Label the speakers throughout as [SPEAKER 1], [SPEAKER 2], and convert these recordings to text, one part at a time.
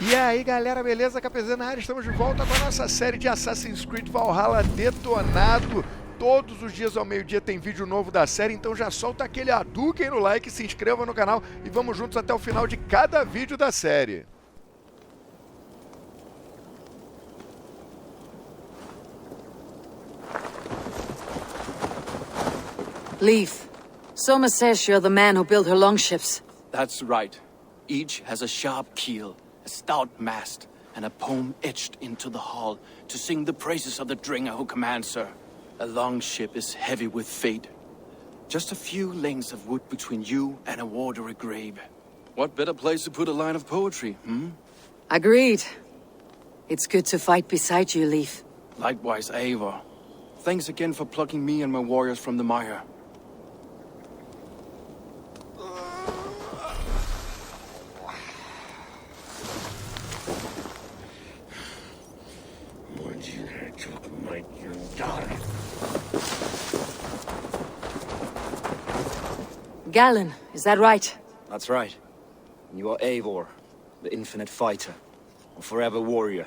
[SPEAKER 1] E aí galera, beleza? kpzeta na área, estamos de volta com a nossa série de Assassin's Creed Valhalla Detonado. Todos os dias ao meio-dia tem vídeo novo da série, então já solta aquele Hadouken no like, se inscreva no canal e vamos juntos até o final de cada vídeo da série.
[SPEAKER 2] Lif, Soma says you're the man who built her longships.
[SPEAKER 3] That's right. Each has a sharp keel, a stout mast, and a poem etched into the hull to sing the praises of the dringer who commands her. A longship is heavy with fate. Just a few lengths of wood between you and a watery grave. What better place to put a line of poetry, hmm?
[SPEAKER 2] Agreed. It's good to fight beside you, Lif.
[SPEAKER 3] Likewise, Eivor. Thanks again for plucking me and my warriors from the mire.
[SPEAKER 2] Galinn, is that right?
[SPEAKER 4] That's right. You are Eivor, the infinite fighter, a forever warrior.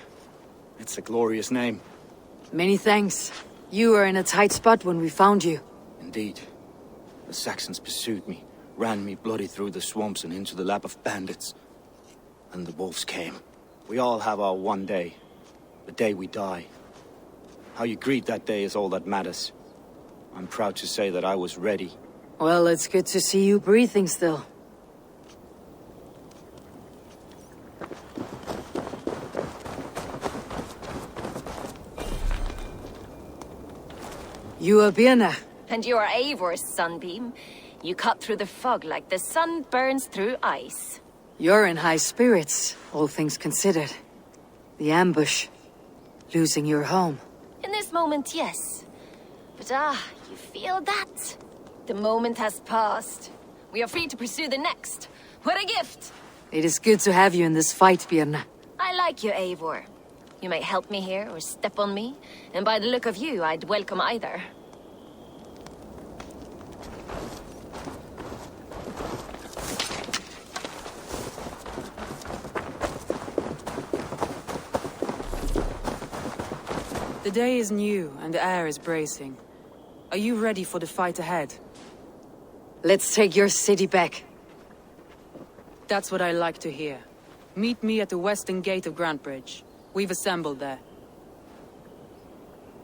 [SPEAKER 4] It's a glorious name.
[SPEAKER 2] Many thanks. You were in a tight spot when we found you.
[SPEAKER 4] Indeed. The Saxons pursued me, ran me bloody through the swamps and into the lap of bandits. And the wolves came. We all have our one day. The day we die. How you greet that day is all that matters. I'm proud to say that I was ready.
[SPEAKER 2] Well, it's good to see you breathing still. You are Birna.
[SPEAKER 5] And you are Eivor's sunbeam. You cut through the fog like the sun burns through ice.
[SPEAKER 2] You're in high spirits, all things considered. The ambush. Losing your home.
[SPEAKER 5] In this moment, yes. But you feel that? The moment has passed. We are free to pursue the next. What a gift!
[SPEAKER 2] It is good to have you in this fight, Birna.
[SPEAKER 5] I like you, Eivor. You may help me here or step on me, and by the look of you, I'd welcome either.
[SPEAKER 6] The day is new and the air is bracing. Are you ready for the fight ahead?
[SPEAKER 2] Let's take your city back.
[SPEAKER 6] That's what I like to hear. Meet me at the western gate of Grantebridge. We've assembled there.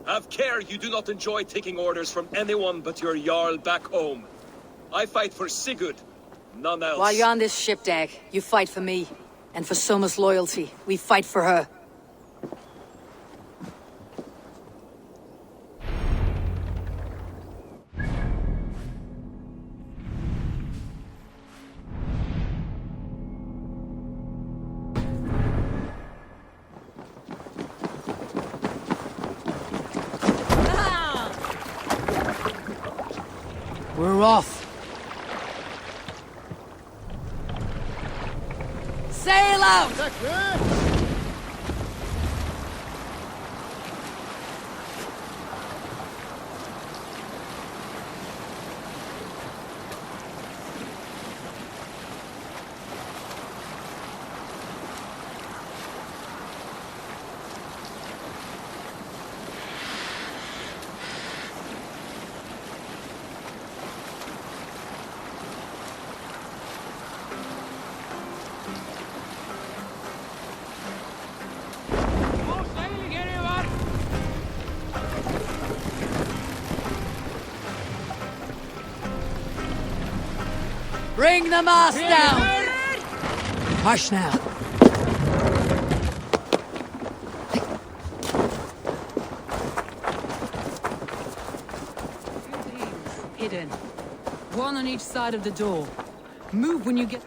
[SPEAKER 7] Have care you do not enjoy taking orders from anyone but your Jarl back home. I fight for Sigurd, none else.
[SPEAKER 2] While you're on this ship, Dag, you fight for me. And for Soma's loyalty, we fight for her. We're off. Sail out! Bring the mast down! Hush now.
[SPEAKER 6] Hidden. One on each side of the door. Move when you get...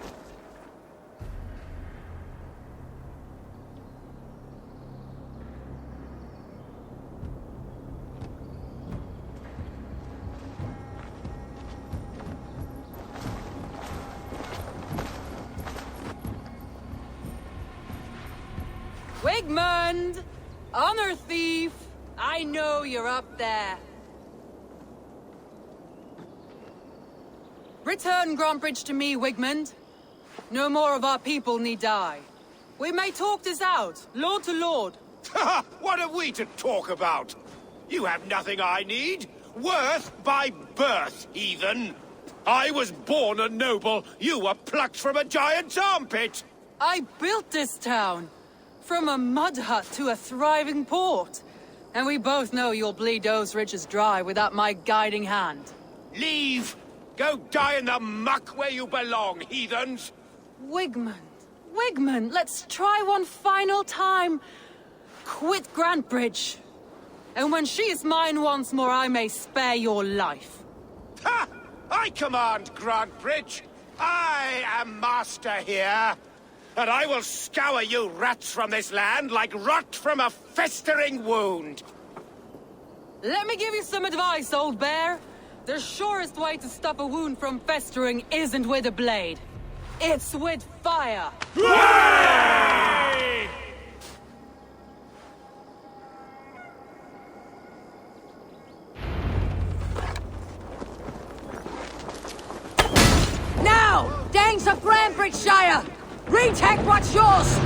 [SPEAKER 6] Wigmund! Honor thief! I know you're up there. Return Grantebridge to me, Wigmund. No more of our people need die. We may talk this out, lord to lord.
[SPEAKER 8] What are we to talk about? You have nothing I need. Worth by birth, heathen. I was born a noble. You were plucked from a giant's armpit.
[SPEAKER 6] I built this town. From a mud hut to a thriving port. And we both know you'll bleed those riches dry without my guiding hand.
[SPEAKER 8] Leave! Go die in the muck where you belong, heathens!
[SPEAKER 6] Wigmund, let's try one final time. Quit Grantbridge. And when she is mine once more, I may spare your life.
[SPEAKER 8] Ha! I command Grantbridge. I am master here. And I will scour you rats from this land like rot from a festering wound.
[SPEAKER 6] Let me give you some advice, old bear. The surest way to stop a wound from festering isn't with a blade. It's with fire.
[SPEAKER 8] Hooray!
[SPEAKER 2] Now! Danes of Grantbridgeshire! Retake what's yours!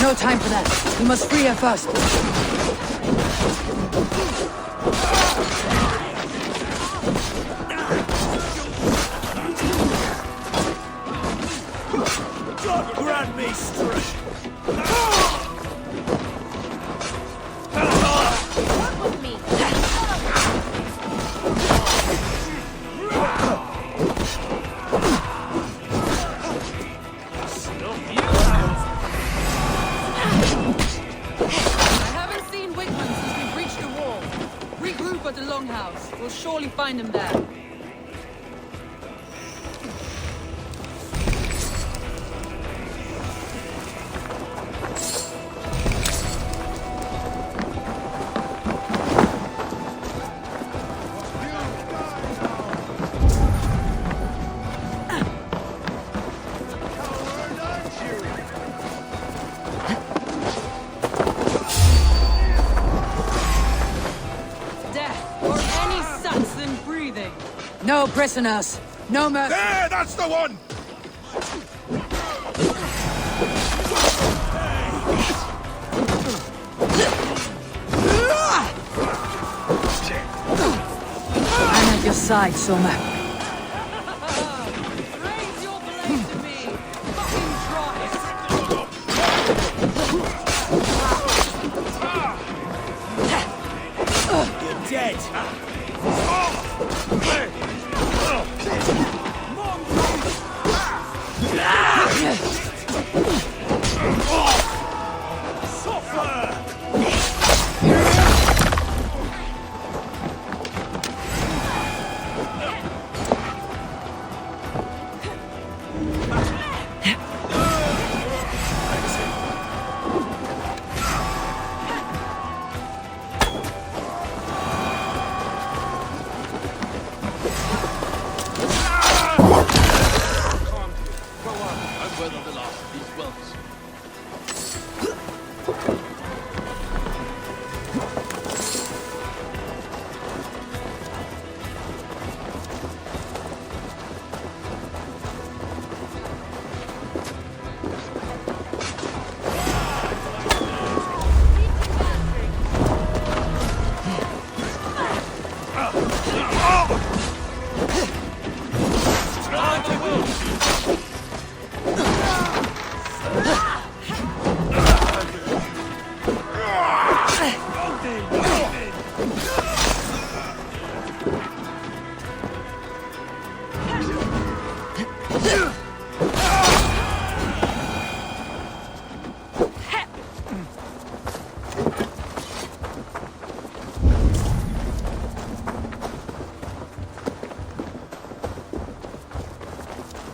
[SPEAKER 2] No time for that. We must free her first.
[SPEAKER 8] God grant me strength!
[SPEAKER 5] Come with me.
[SPEAKER 6] I haven't seen Wigmund since we breached the wall. Regroup at the Longhouse. We'll surely find him there.
[SPEAKER 2] No prisoners. No mercy.
[SPEAKER 8] There, that's the one!
[SPEAKER 2] I'm at your side, Soma.
[SPEAKER 6] Raise your blade to me. Fucking try it.
[SPEAKER 8] You're dead!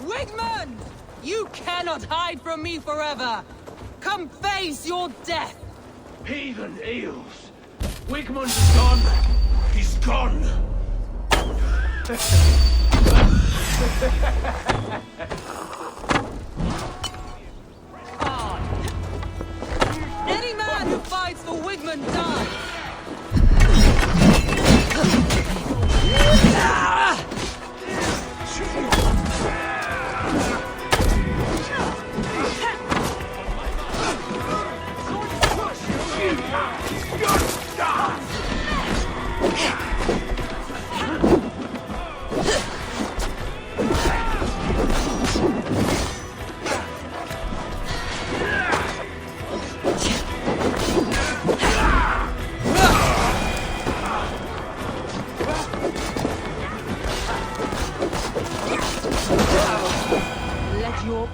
[SPEAKER 6] Wigmund! You cannot hide from me forever! Come face your death!
[SPEAKER 8] Heathen eels! Wigmund is gone! He's gone!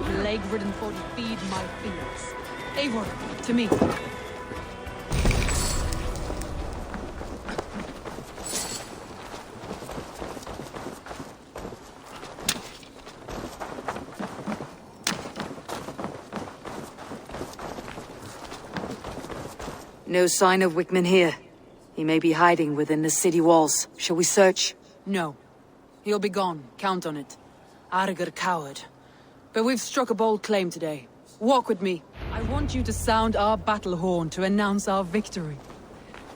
[SPEAKER 6] your plague-ridden body feed my fears. Eivor, to me.
[SPEAKER 2] No sign of Wickman here. He may be hiding within the city walls. Shall we search?
[SPEAKER 6] No. He'll be gone. Count on it. Arger coward. But we've struck a bold claim today. Walk with me. I want you to sound our battle horn to announce our victory.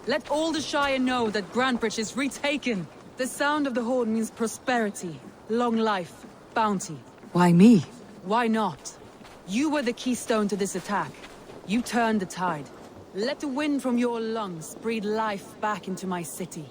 [SPEAKER 6] Let all the Shire know that Grantbridge is retaken. The sound of the horn means prosperity, long life, bounty.
[SPEAKER 2] Why me?
[SPEAKER 6] Why not? You were the keystone to this attack. You turned the tide. Let the wind from your lungs breathe life back into my city.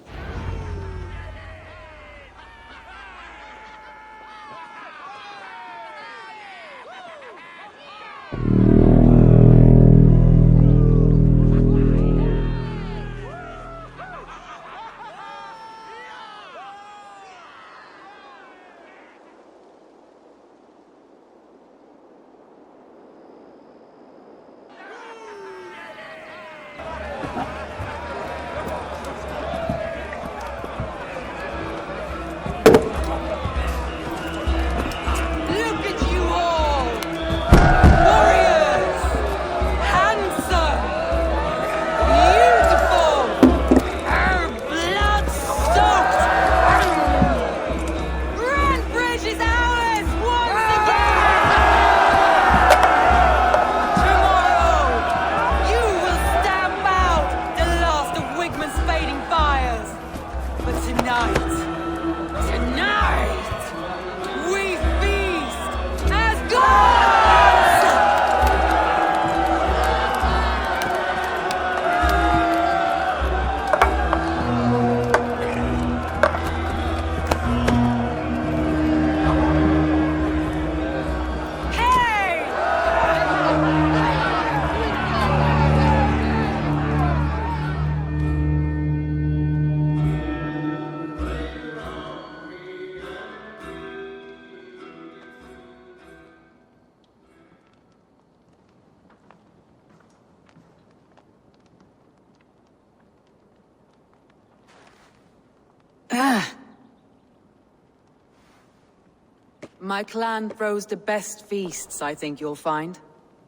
[SPEAKER 6] My clan throws the best feasts, I think you'll find.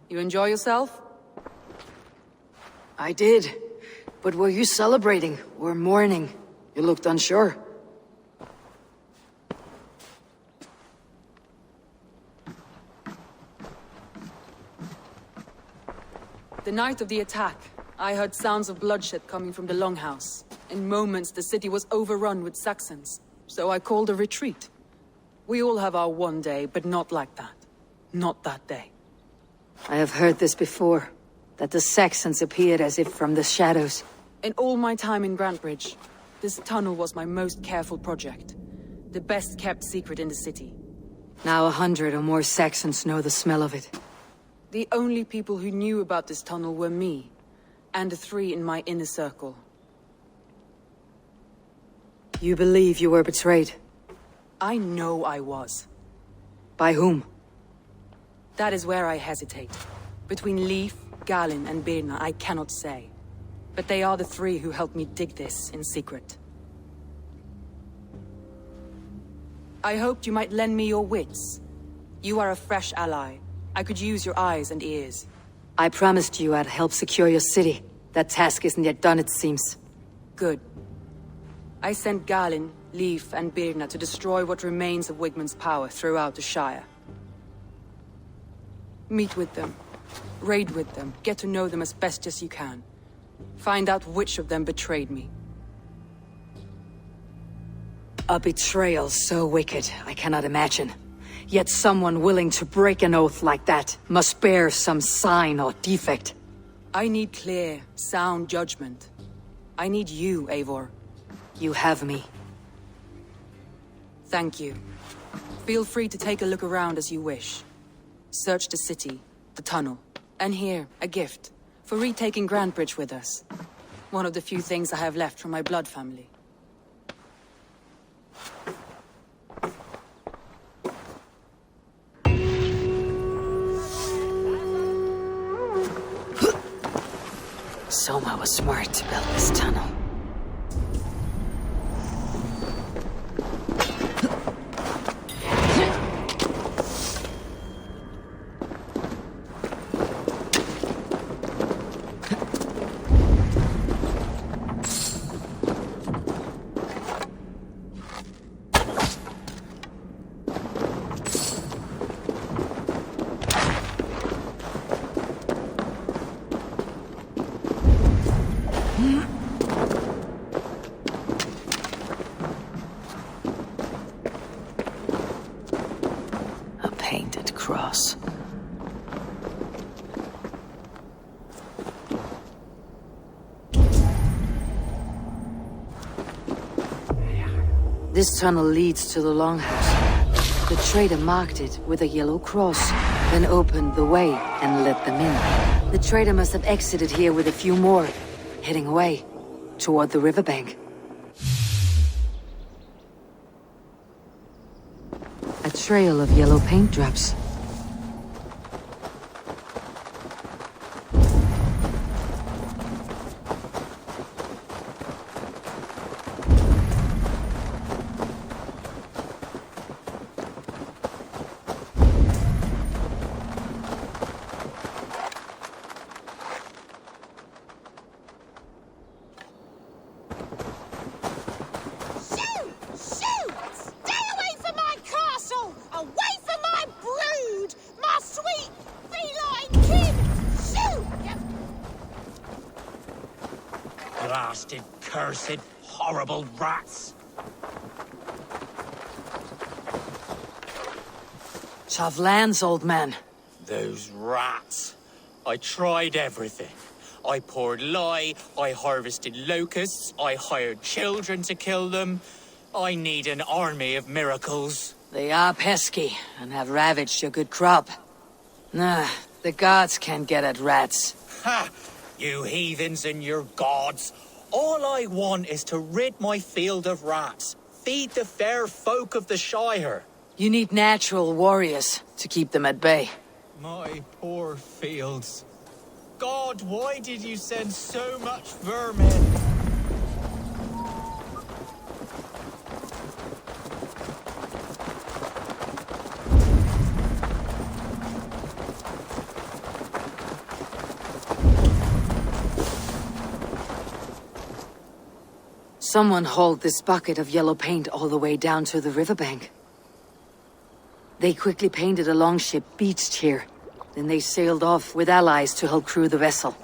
[SPEAKER 6] You enjoy yourself?
[SPEAKER 2] I did. But were you celebrating or mourning? You looked unsure.
[SPEAKER 6] The night of the attack, I heard sounds of bloodshed coming from the Longhouse. In moments, the city was overrun with Saxons, so I called a retreat. We all have our one day, but not like that. Not that day.
[SPEAKER 2] I have heard this before, that the Saxons appeared as if from the shadows.
[SPEAKER 6] In all my time in Grantbridge, this tunnel was my most careful project. The best kept secret in the city.
[SPEAKER 2] Now 100 or more Saxons know the smell of it.
[SPEAKER 6] The only people who knew about this tunnel were me, and the 3 in my inner circle.
[SPEAKER 2] You believe you were betrayed?
[SPEAKER 6] I know I was.
[SPEAKER 2] By whom?
[SPEAKER 6] That is where I hesitate. Between Lif, Galinn, and Birna, I cannot say. But they are the 3 who helped me dig this in secret. I hoped you might lend me your wits. You are a fresh ally. I could use your eyes and ears.
[SPEAKER 2] I promised you I'd help secure your city. That task isn't yet done, it seems.
[SPEAKER 6] Good. I sent Galinn, Lif, and Birna to destroy what remains of Wigmund's power throughout the Shire. Meet with them. Raid with them. Get to know them as best as you can. Find out which of them betrayed me.
[SPEAKER 2] A betrayal so wicked, I cannot imagine. Yet someone willing to break an oath like that must bear some sign or defect.
[SPEAKER 6] I need clear, sound judgment. I need you, Eivor.
[SPEAKER 2] You have me.
[SPEAKER 6] Thank you. Feel free to take a look around as you wish. Search the city, the tunnel, and here, a gift, for retaking Grantbridge with us. One of the few things I have left from my blood family.
[SPEAKER 2] Soma was smart to build this tunnel. This tunnel leads to the longhouse. The trader marked it with a yellow cross, then opened the way and let them in. The trader must have exited here with a few more, heading away toward the riverbank. A trail of yellow paint drops.
[SPEAKER 8] Blasted, cursed, horrible rats!
[SPEAKER 2] Tough lands, old man.
[SPEAKER 8] Those rats. I tried everything. I poured lye, I harvested locusts, I hired children to kill them. I need an army of miracles.
[SPEAKER 2] They are pesky and have ravaged your good crop. Nah, the gods can't get at rats.
[SPEAKER 8] Ha! You heathens and your gods. All I want is to rid my field of rats. Feed the fair folk of the Shire.
[SPEAKER 2] You need natural warriors to keep them at bay.
[SPEAKER 8] My poor fields. God, why did you send so much vermin?
[SPEAKER 2] Someone hauled this bucket of yellow paint all the way down to the riverbank. They quickly painted a longship beached here. Then they sailed off with allies to help crew the vessel.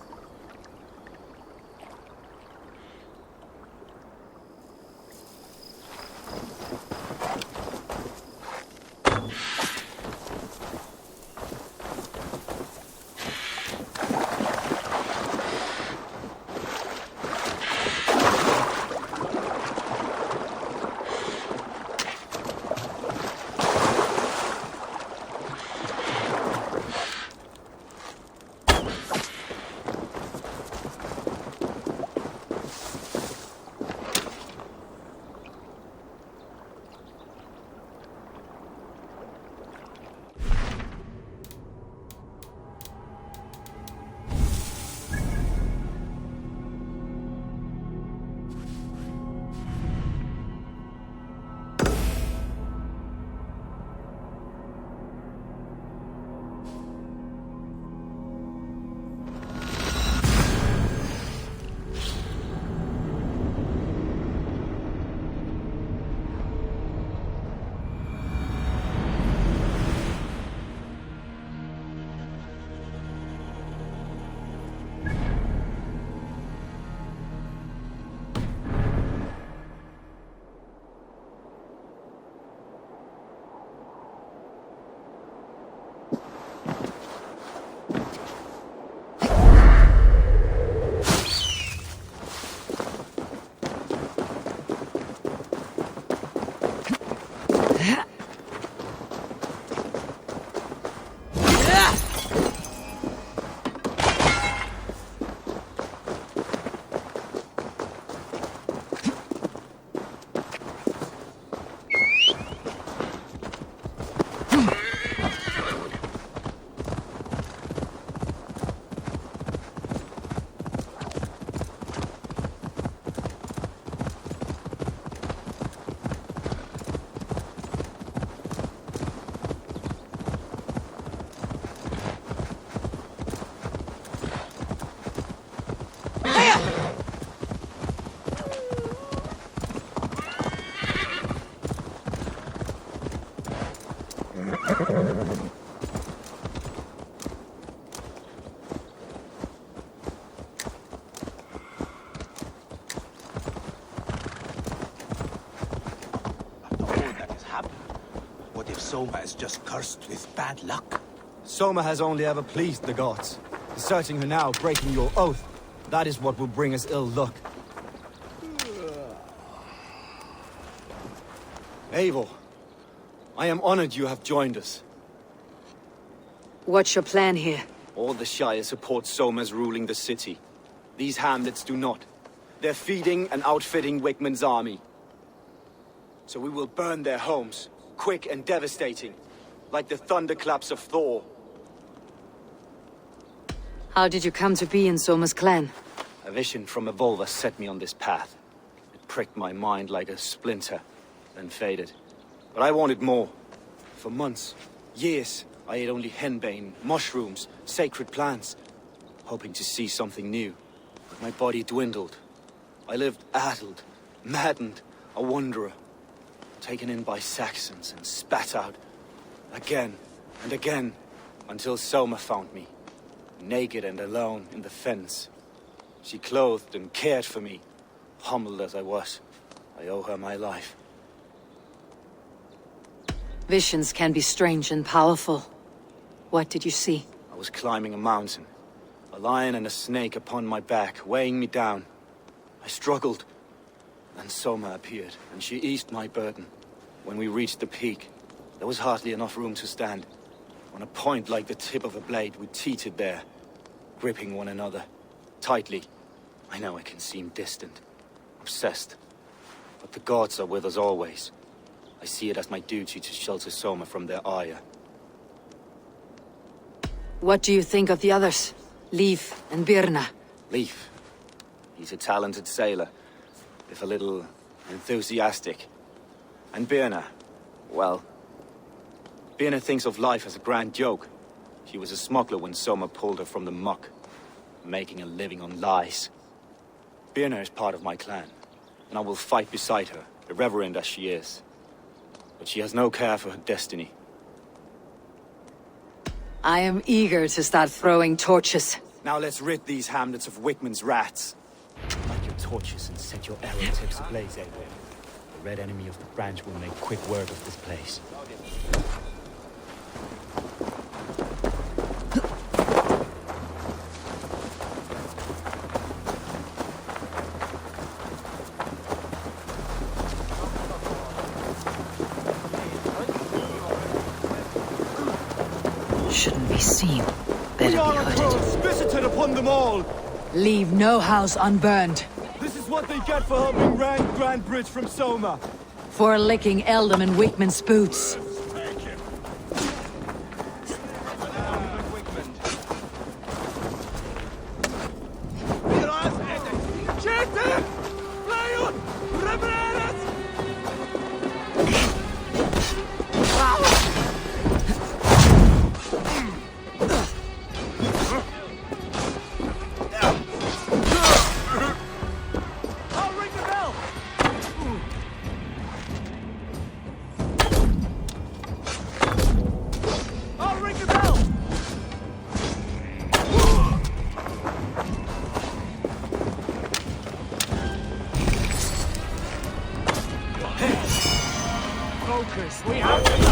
[SPEAKER 9] What if Soma is just cursed with bad luck?
[SPEAKER 4] Soma has only ever pleased the gods. Deserting her now, breaking your oath, that is what will bring us ill luck. Eivor, I am honored you have joined us.
[SPEAKER 2] What's your plan here?
[SPEAKER 4] All the Shire support Soma's ruling the city. These hamlets do not. They're feeding and outfitting Wickman's army. So we will burn their homes, quick and devastating, like the thunderclaps of Thor.
[SPEAKER 2] How did you come to be in Soma's clan?
[SPEAKER 4] A vision from Evolva set me on this path. It pricked my mind like a splinter, then faded. But I wanted more. For months, years, I ate only henbane, mushrooms, sacred plants, hoping to see something new. But my body dwindled. I lived addled, maddened, a wanderer, taken in by Saxons and spat out, again and again, until Soma found me, naked and alone in the fens. She clothed and cared for me, humbled as I was. I owe her my life.
[SPEAKER 2] Visions can be strange and powerful. What did you see?
[SPEAKER 4] I was climbing a mountain, a lion and a snake upon my back, weighing me down. I struggled. Then Soma appeared, and she eased my burden. When we reached the peak, there was hardly enough room to stand. On a point like the tip of a blade, we teetered there, gripping one another, tightly. I know I can seem distant, obsessed, but the gods are with us always. I see it as my duty to shelter Soma from their ire.
[SPEAKER 2] What do you think of the others? Lif and Birna?
[SPEAKER 4] Lif. He's a talented sailor, if a little enthusiastic. And Birna, well, Birna thinks of life as a grand joke. She was a smuggler when Soma pulled her from the muck, making a living on lies. Birna is part of my clan, and I will fight beside her, irreverent as she is. But she has no care for her destiny.
[SPEAKER 2] I am eager to start throwing torches.
[SPEAKER 4] Now let's rid these hamlets of Wickman's rats. Light your torches and set your arrow tips ablaze, Eivor. The red enemy of the branch will make quick work of this place.
[SPEAKER 2] Shouldn't be seen. Better be hooded.
[SPEAKER 4] Visited upon them all!
[SPEAKER 6] Leave no house unburned.
[SPEAKER 4] This is what they get for helping Grand Bridge from Soma.
[SPEAKER 6] For licking Eldom and Wickman's boots.
[SPEAKER 8] We have to.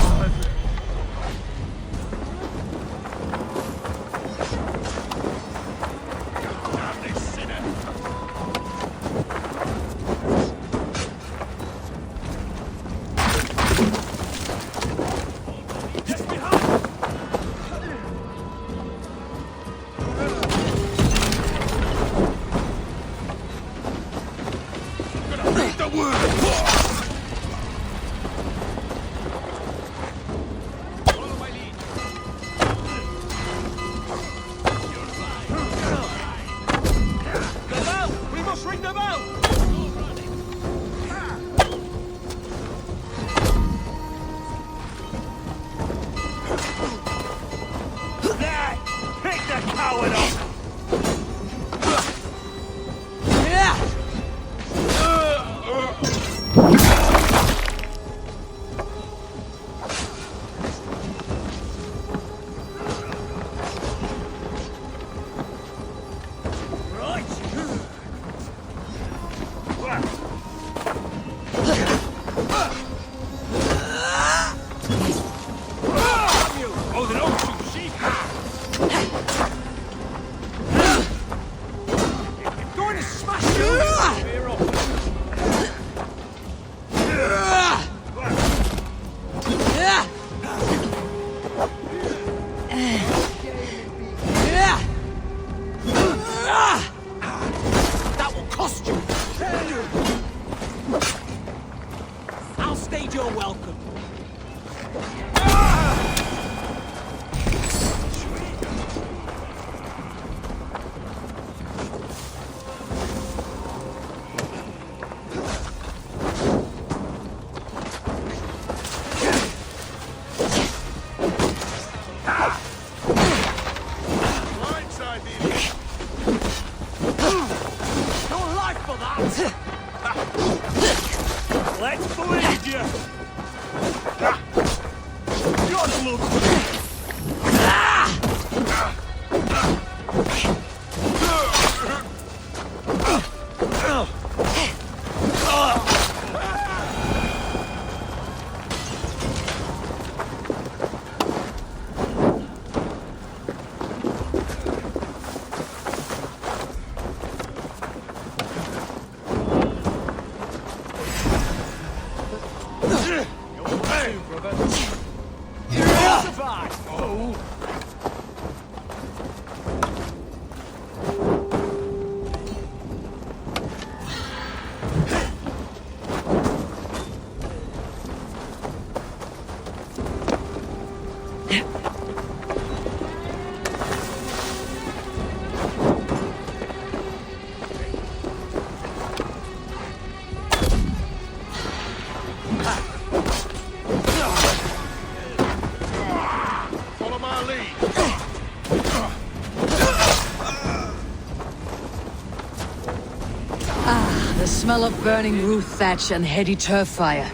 [SPEAKER 2] The smell of burning roof thatch and heady turf fire.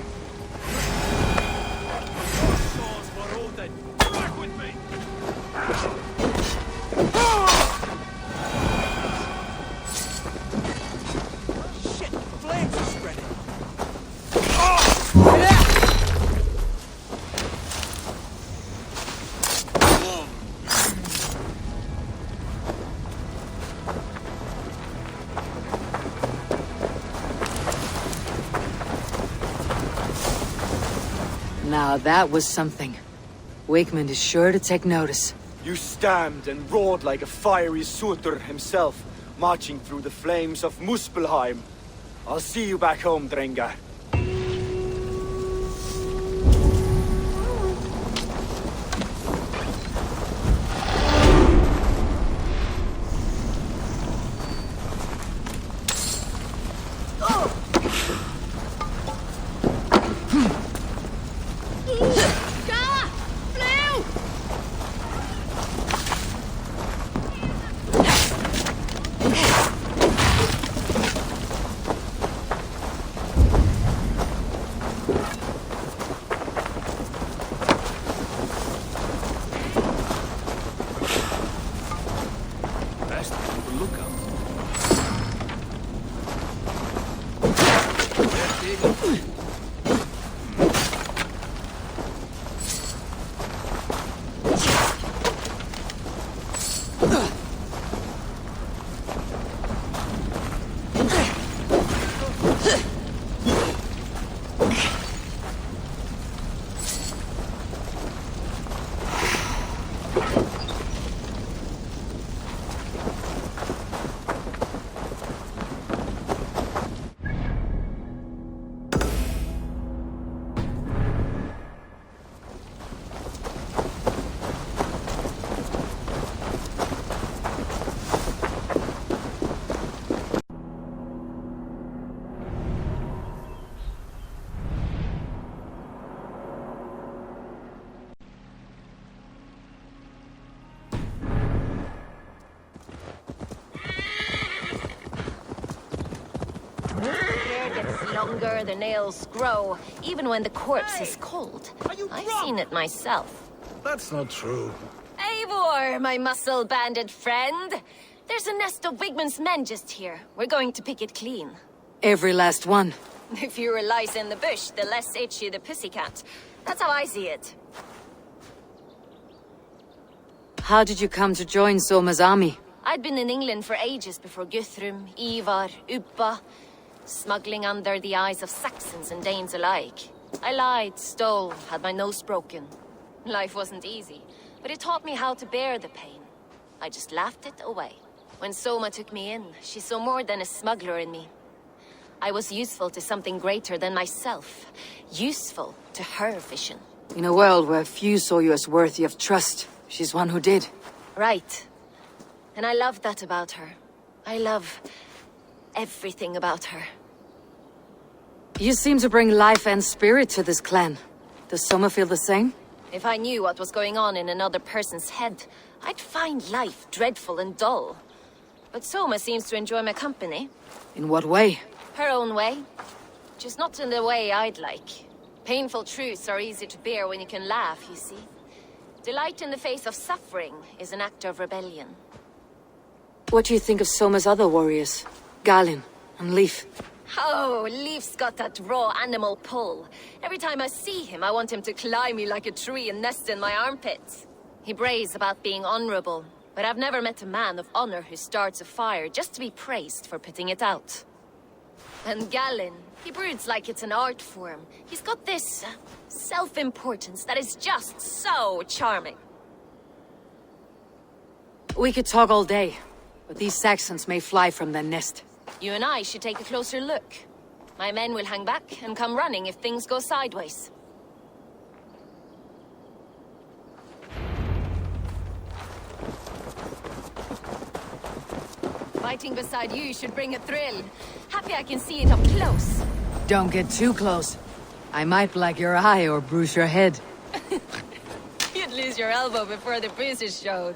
[SPEAKER 2] Now that was something. Wakeman is sure to take notice.
[SPEAKER 4] You stamped and roared like a fiery Surtur himself, marching through the flames of Muspelheim. I'll see you back home, Drengar.
[SPEAKER 5] Longer the nails grow, even when the corpse is cold. I've seen it myself.
[SPEAKER 9] That's not true.
[SPEAKER 5] Eivor, my muscle-banded friend. There's a nest of Wigman's men just here. We're going to pick it clean.
[SPEAKER 2] Every last one.
[SPEAKER 5] The fewer lice in the bush, the less itchy the pussycat. That's how I see it.
[SPEAKER 2] How did you come to join Soma's army?
[SPEAKER 5] I'd been in England for ages before Guthrum, Ivar, Uppa. Smuggling under the eyes of Saxons and Danes alike. I lied, stole, had my nose broken. Life wasn't easy, but it taught me how to bear the pain. I just laughed it away. When Soma took me in, she saw more than a smuggler in me. I was useful to something greater than myself. Useful to her vision.
[SPEAKER 2] In a world where few saw you as worthy of trust, she's one who did.
[SPEAKER 5] Right. And I love that about her. I love everything about her.
[SPEAKER 2] You seem to bring life and spirit to this clan. Does Soma feel the same?
[SPEAKER 5] If I knew what was going on in another person's head, I'd find life dreadful and dull. But Soma seems to enjoy my company.
[SPEAKER 2] In what way?
[SPEAKER 5] Her own way. Just not in the way I'd like. Painful truths are easy to bear when you can laugh, you see. Delight in the face of suffering is an act of rebellion.
[SPEAKER 2] What do you think of Soma's other warriors? Galinn and Lif?
[SPEAKER 5] Oh, Lif's got that raw animal pull. Every time I see him, I want him to climb me like a tree and nest in my armpits. He brays about being honorable, but I've never met a man of honor who starts a fire just to be praised for putting it out. And Galinn, he broods like it's an art form. He's got this self-importance that is just so charming.
[SPEAKER 2] We could talk all day, but these Saxons may fly from their nest.
[SPEAKER 5] You and I should take a closer look. My men will hang back and come running if things go sideways. Fighting beside you should bring a thrill. Happy I can see it up close.
[SPEAKER 2] Don't get too close. I might black your eye or bruise your head.
[SPEAKER 5] You'd lose your elbow before the bruises showed.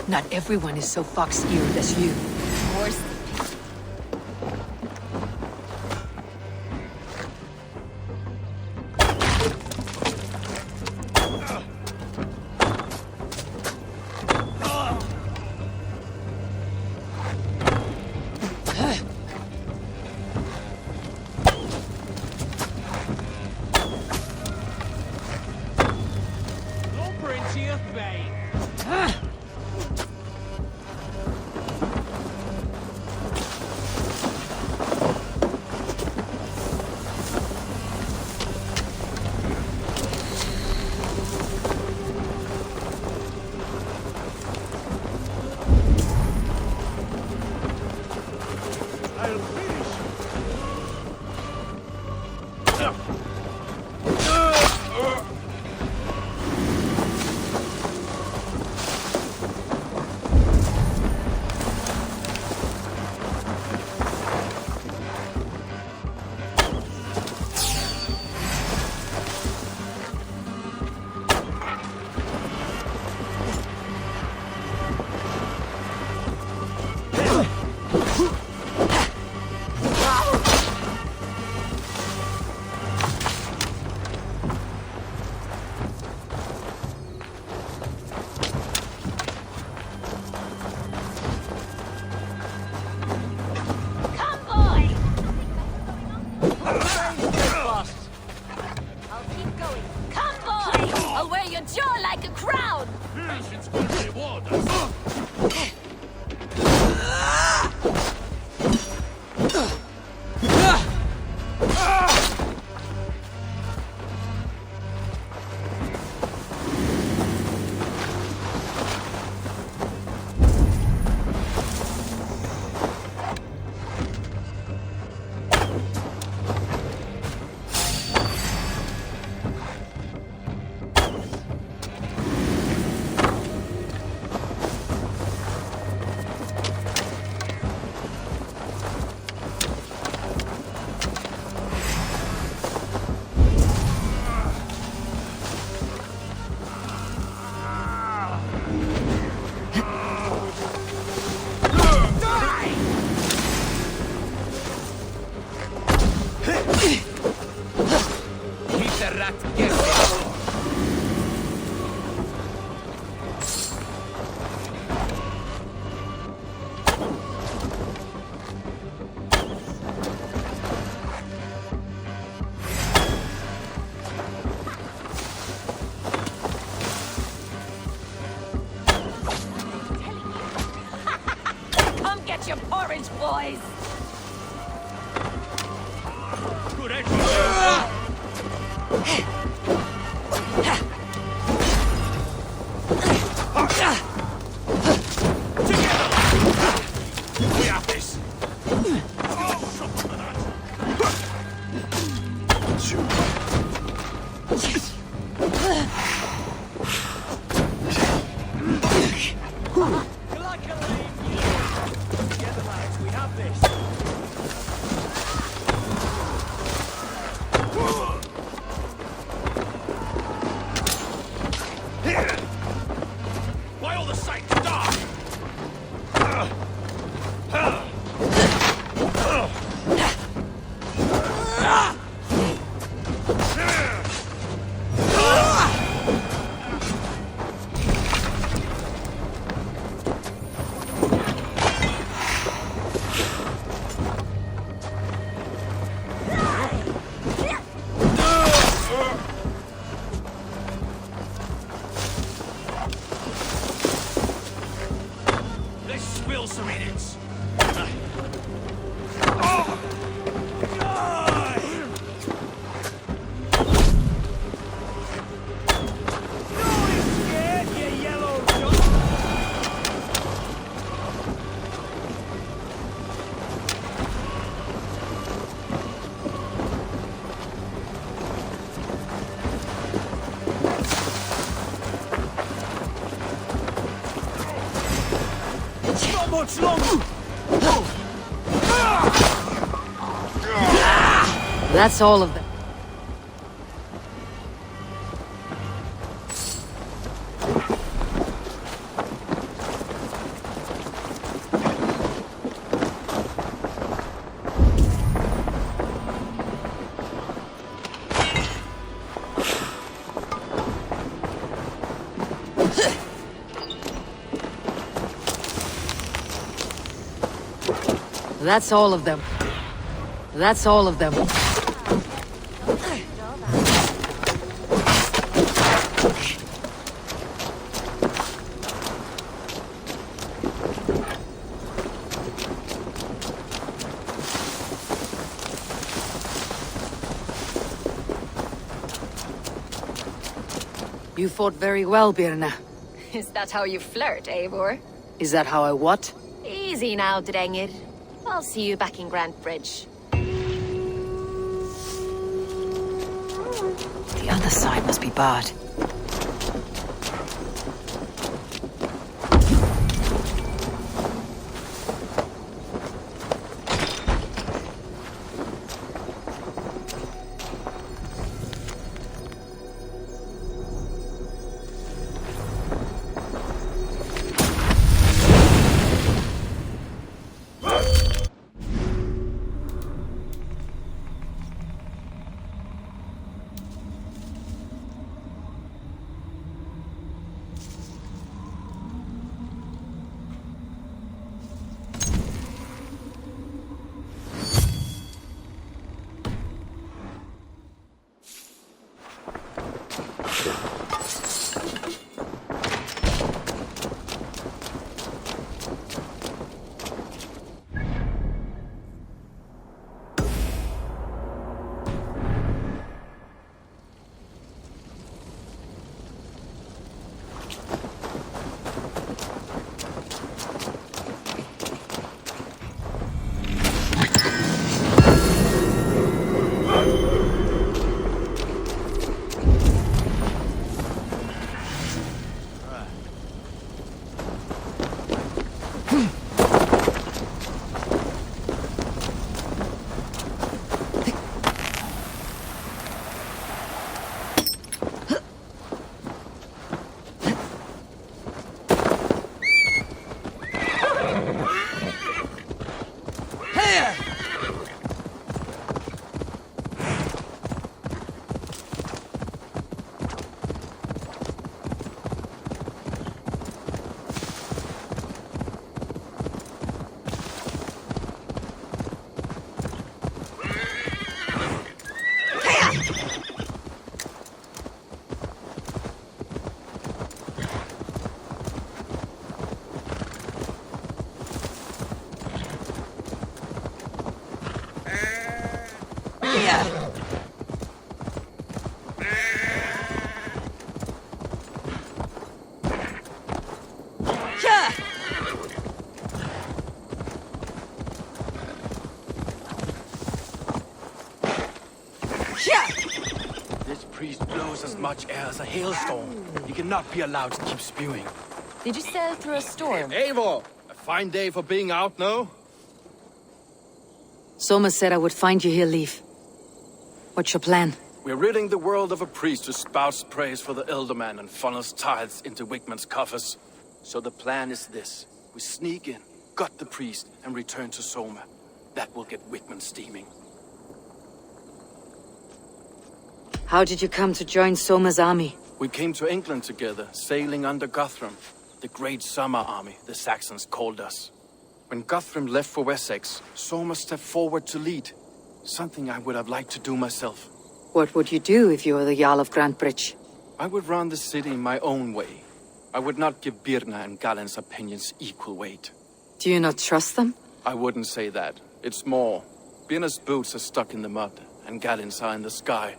[SPEAKER 2] Not everyone is so fox-eared as you.
[SPEAKER 5] More boys!
[SPEAKER 8] Good entry. We have this. Together, lads, we have this. Why all the sights dark? Let's spill some minutes. Not much longer.
[SPEAKER 2] That's all of them. That's all of them. That's all of them. You fought very well, Birna.
[SPEAKER 5] Is that how you flirt, Eivor?
[SPEAKER 2] Is that how I what?
[SPEAKER 5] Easy now, Drengir. I'll see you back in Grand Bridge.
[SPEAKER 2] The other side must be barred.
[SPEAKER 3] This priest blows as much air as a hailstorm. He cannot be allowed to keep spewing.
[SPEAKER 5] Did you sail through a storm?
[SPEAKER 3] Eivor! A fine day for being out, no?
[SPEAKER 2] Soma said I would find you here, Lif. What's your plan?
[SPEAKER 3] We're ridding the world of a priest who spouts praise for the Elderman and funnels tithes into Wickman's coffers. So the plan is this. We sneak in, gut the priest, and return to Soma. That will get Wickman steaming.
[SPEAKER 2] How did you come to join Soma's army?
[SPEAKER 3] We came to England together, sailing under Guthrum. The Great Summer Army, the Saxons called us. When Guthrum left for Wessex, Soma stepped forward to lead. Something I would have liked to do myself.
[SPEAKER 2] What would you do if you were the Jarl of Grantebridge?
[SPEAKER 3] I would run the city my own way. I would not give Birna and Gallinn's opinions equal weight.
[SPEAKER 2] Do you not trust them?
[SPEAKER 3] I wouldn't say that. It's more. Birna's boots are stuck in the mud, and Gallinn's are in the sky.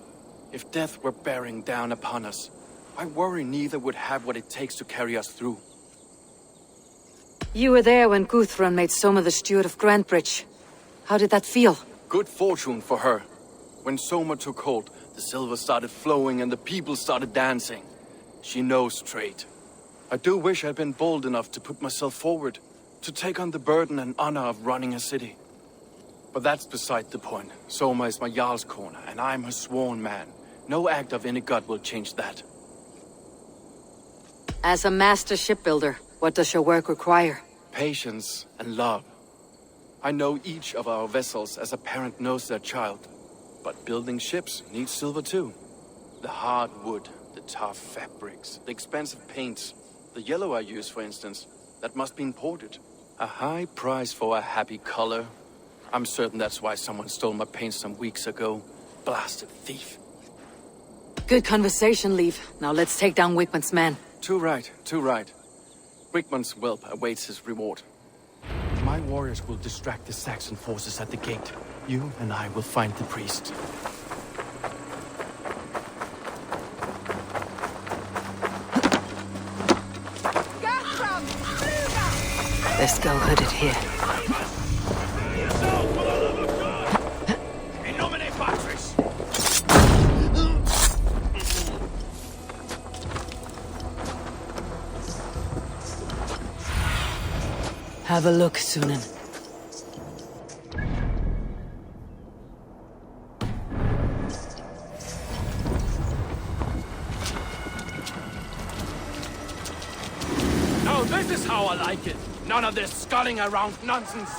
[SPEAKER 3] If death were bearing down upon us, I worry neither would have what it takes to carry us through.
[SPEAKER 2] You were there when Guthrum made Soma the steward of Grantebridge. How did that feel?
[SPEAKER 3] Good fortune for her. When Soma took hold, the silver started flowing and the people started dancing. She knows trade. I do wish I'd been bold enough to put myself forward, to take on the burden and honor of running a city. But that's beside the point. Soma is my Jarl's corner, and I'm her sworn man. No act of any god will change that.
[SPEAKER 2] As a master shipbuilder, what does your work require?
[SPEAKER 3] Patience and love. I know each of our vessels as a parent knows their child. But building ships needs silver too. The hard wood, the tough fabrics, the expensive paints. The yellow I use, for instance, that must be imported. A high price for a happy color. I'm certain that's why someone stole my paint some weeks ago. Blasted thief.
[SPEAKER 2] Good conversation, Lif. Now let's take down Wickman's men.
[SPEAKER 3] Too right, too right. Wickman's whelp awaits his reward. My warriors will distract the Saxon forces at the gate. You and I will find the priest.
[SPEAKER 2] Let's go hooded here.
[SPEAKER 8] In nomine Patris!
[SPEAKER 2] Have a look, Sunan.
[SPEAKER 3] Now this is how I like it. None of this sculling around nonsense.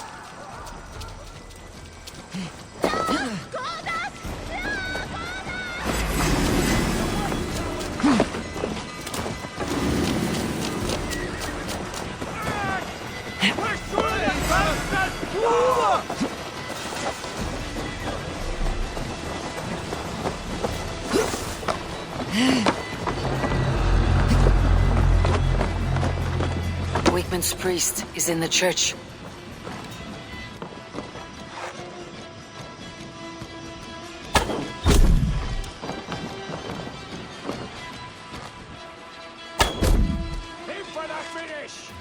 [SPEAKER 2] Wickman's priest is in the church.
[SPEAKER 8] Aim for the finish!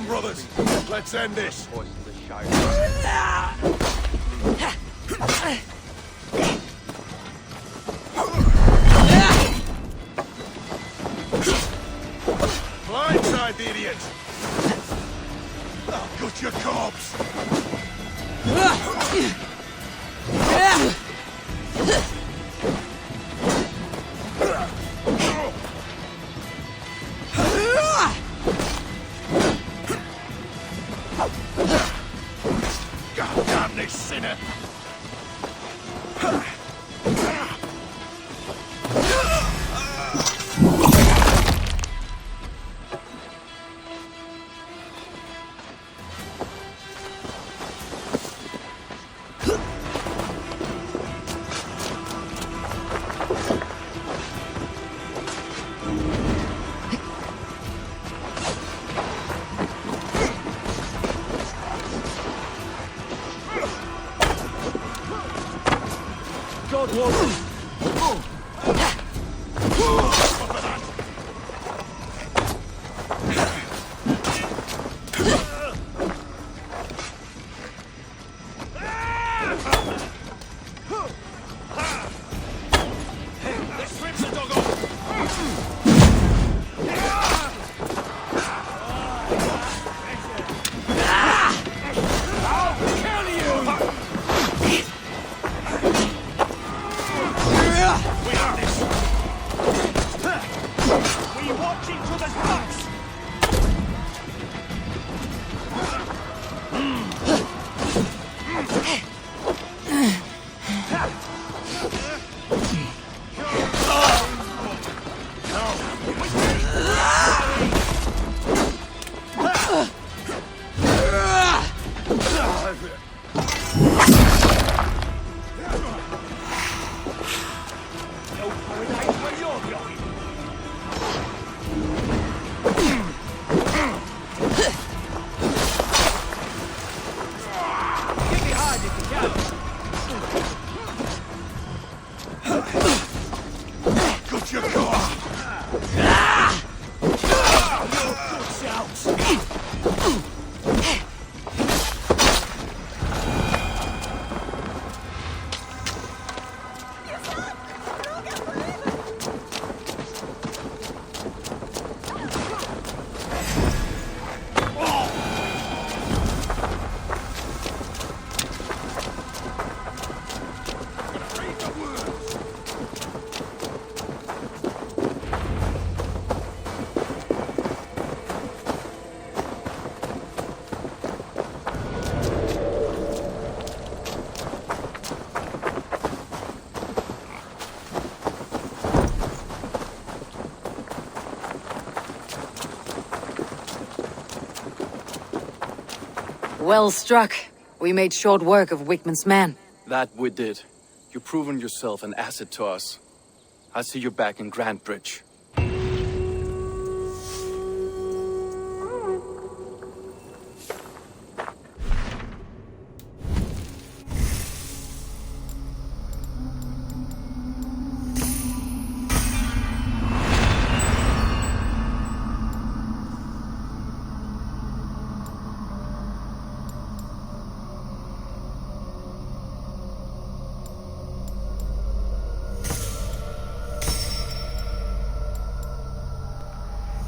[SPEAKER 8] brothers. Let's end this. Blindside the idiot. I'll cut your corpse. God damn this sinner!
[SPEAKER 2] Well struck. We made short work of Wickman's man.
[SPEAKER 3] That we did. You've proven yourself an asset to us. I'll see you back in Grantbridge.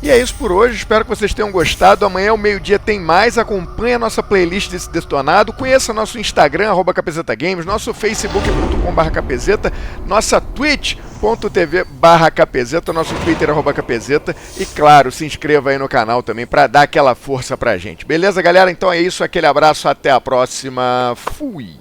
[SPEAKER 1] E é isso por hoje, espero que vocês tenham gostado. Amanhã ao meio-dia tem mais, acompanhe a nossa playlist desse Detonado, conheça nosso Instagram, @kpzgames, nosso facebook.com/kpzeta, nossa twitch.tv/kpzeta, nosso Twitter @kpzeta e claro, se inscreva aí no canal também para dar aquela força pra gente. Beleza, galera? Então é isso, aquele abraço, até a próxima, fui!